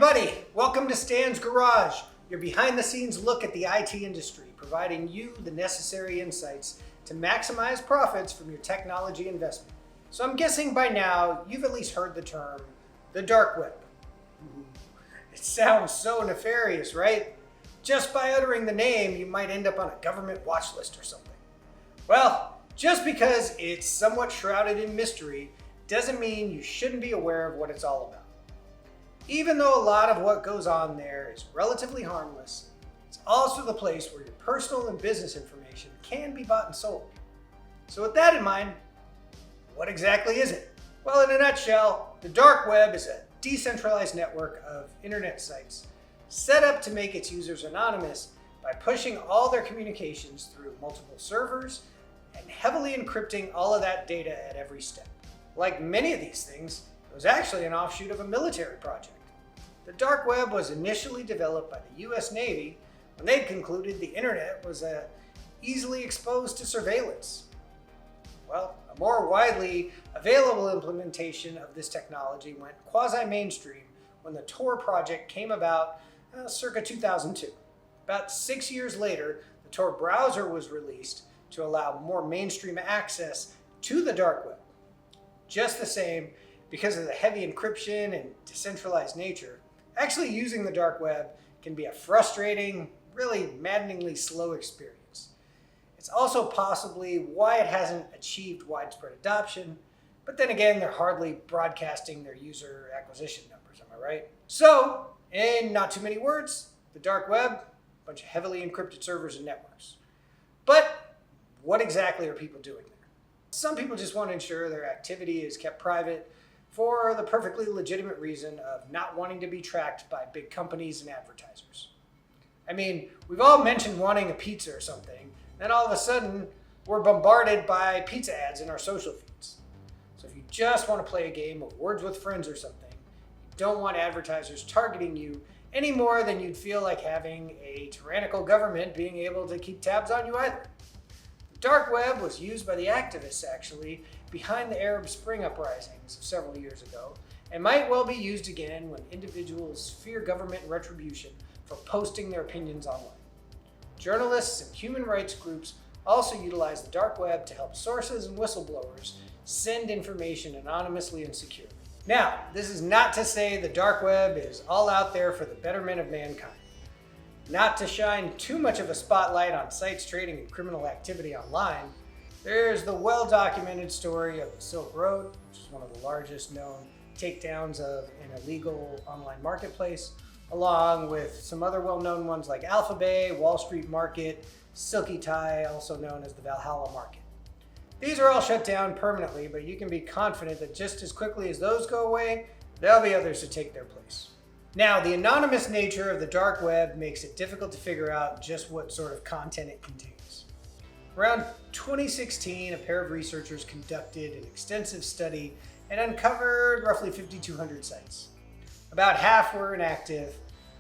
everybody, welcome to Stan's Garage, your behind-the-scenes look at the IT industry, providing you the necessary insights to maximize profits from your technology investment. So I'm guessing by now you've at least heard the term, the dark web. It sounds so nefarious, right? Just by uttering the name, you might end up on a government watch list or something. Well, just because it's somewhat shrouded in mystery doesn't mean you shouldn't be aware of what it's all about. Even though a lot of what goes on there is relatively harmless, it's also the place where your personal and business information can be bought and sold. So with that in mind, what exactly is it? Well, in a nutshell, the dark web is a decentralized network of internet sites set up to make its users anonymous by pushing all their communications through multiple servers and heavily encrypting all of that data at every step. Like many of these things, it was actually an offshoot of a military project. The dark web was initially developed by the US Navy when they'd concluded the internet was easily exposed to surveillance. Well, a more widely available implementation of this technology went quasi-mainstream when the Tor project came about circa 2002. About 6 years later, the Tor browser was released to allow more mainstream access to the dark web. Just the same, because of the heavy encryption and decentralized nature, actually using the dark web can be a frustrating, really maddeningly slow experience. It's also possibly why it hasn't achieved widespread adoption, but then again, they're hardly broadcasting their user acquisition numbers, am I right? So, in not too many words, the dark web, a bunch of heavily encrypted servers and networks. But what exactly are people doing there? Some people just want to ensure their activity is kept private for the perfectly legitimate reason of not wanting to be tracked by big companies and advertisers. I mean, we've all mentioned wanting a pizza or something, then all of a sudden we're bombarded by pizza ads in our social feeds. So if you just want to play a game of Words with Friends or something, you don't want advertisers targeting you any more than you'd feel like having a tyrannical government being able to keep tabs on you either. The dark web was used by the activists, actually, behind the Arab Spring uprisings of several years ago, and might well be used again when individuals fear government retribution for posting their opinions online. Journalists and human rights groups also utilize the dark web to help sources and whistleblowers send information anonymously and securely. Now, this is not to say the dark web is all out there for the betterment of mankind. Not to shine too much of a spotlight on sites trading in criminal activity online, there's the well-documented story of the Silk Road, which is one of the largest known takedowns of an illegal online marketplace, along with some other well-known ones like Alphabay, Wall Street Market, Silky Tie, also known as the Valhalla Market. These are all shut down permanently, but you can be confident that just as quickly as those go away, there'll be others to take their place. Now, the anonymous nature of the dark web makes it difficult to figure out just what sort of content it contains. Around 2016, a pair of researchers conducted an extensive study and uncovered roughly 5,200 sites. About half were inactive.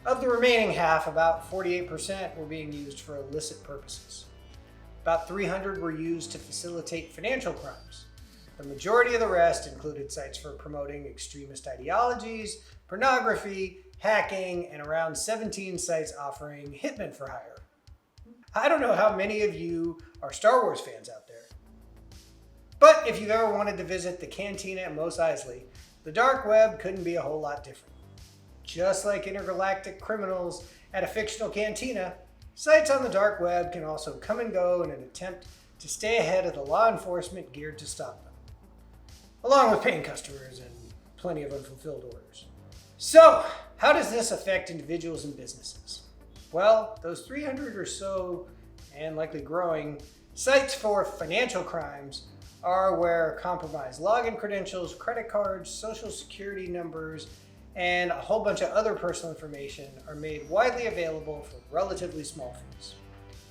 Of the remaining half, about 48% were being used for illicit purposes. About 300 were used to facilitate financial crimes. The majority of the rest included sites for promoting extremist ideologies, pornography, hacking, and around 17 sites offering hitmen for hire. I don't know how many of you are Star Wars fans out there, but if you've ever wanted to visit the cantina at Mos Eisley, the dark web couldn't be a whole lot different. Just like intergalactic criminals at a fictional cantina, sites on the dark web can also come and go in an attempt to stay ahead of the law enforcement geared to stop them, along with paying customers and plenty of unfulfilled orders. So, how does this affect individuals and businesses? Well, those 300 or so, and likely growing, sites for financial crimes are where compromised login credentials, credit cards, social security numbers, and a whole bunch of other personal information are made widely available for relatively small fees.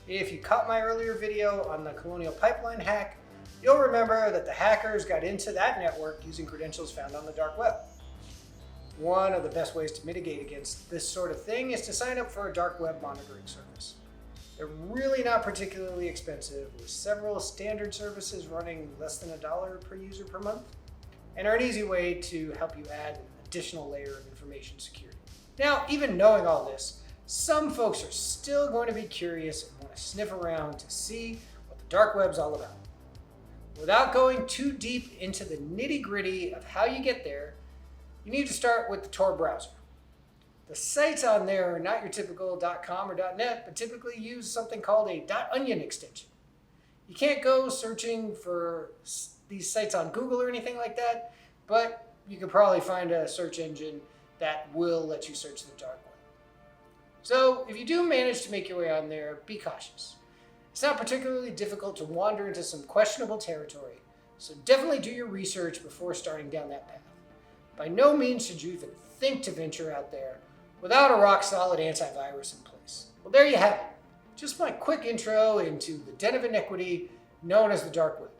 If you caught my earlier video on the Colonial Pipeline hack, you'll remember that the hackers got into that network using credentials found on the dark web. One of the best ways to mitigate against this sort of thing is to sign up for a dark web monitoring service. They're really not particularly expensive, with several standard services running less than $1 per user per month, and are an easy way to help you add an additional layer of information security. Now, even knowing all this, some folks are still going to be curious and want to sniff around to see what the dark web's all about. Without going too deep into the nitty-gritty of how you get there, you need to start with the Tor browser. The sites on there are not your typical .com or .net, but typically use something called a .onion extension. You can't go searching for these sites on Google or anything like that, but you can probably find a search engine that will let you search the dark web. So if you do manage to make your way on there, be cautious. It's not particularly difficult to wander into some questionable territory, so definitely do your research before starting down that path. By no means should you even think to venture out there without a rock-solid antivirus in place. Well, there you have it. Just my quick intro into the den of iniquity known as the dark web.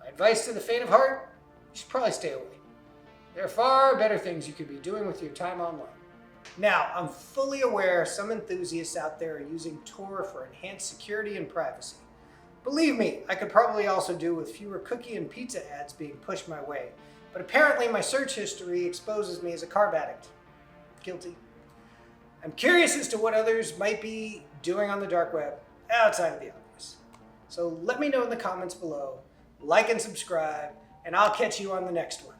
My advice to the faint of heart, you should probably stay away. There are far better things you could be doing with your time online. Now, I'm fully aware some enthusiasts out there are using Tor for enhanced security and privacy. Believe me, I could probably also do with fewer cookie and pizza ads being pushed my way, but apparently my search history exposes me as a carb addict. Guilty. I'm curious as to what others might be doing on the dark web outside of the obvious. So let me know in the comments below, like and subscribe, and I'll catch you on the next one.